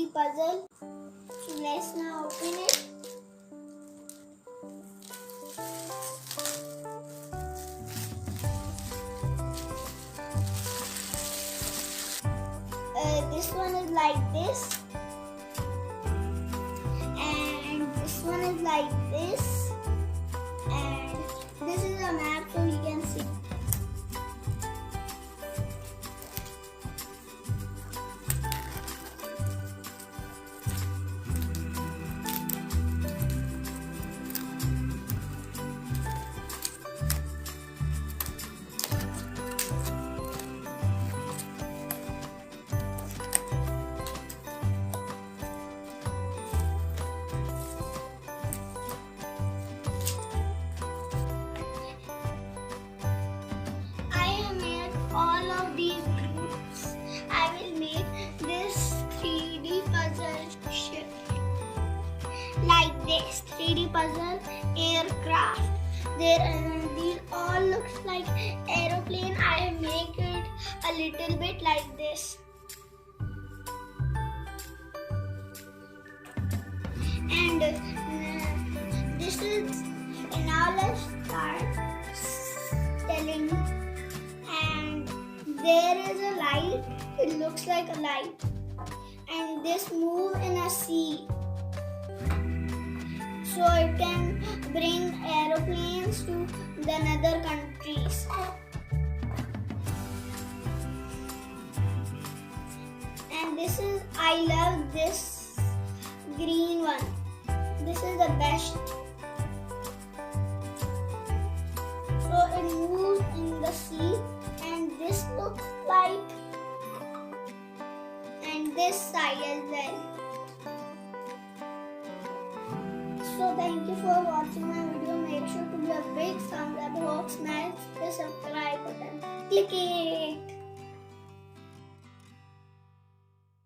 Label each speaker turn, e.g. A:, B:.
A: 3D puzzle. Let's now open it. This one is like this, and this one is like this, and this is a map so you can see. All of these groups, I will make this 3D puzzle ship like this. 3D puzzle aircraft. These all looks like aeroplane. I make it a little bit like this. And this is, now let's start telling. There is a light, it looks like a light, and this move in a sea, so it can bring aeroplanes to the other countries. And this is, I love this green one, this is the best. So it moves in the sea. And this looks like, and this side as well. So thank you for watching my video. Make sure to give a big thumbs up, smash the subscribe button, click it.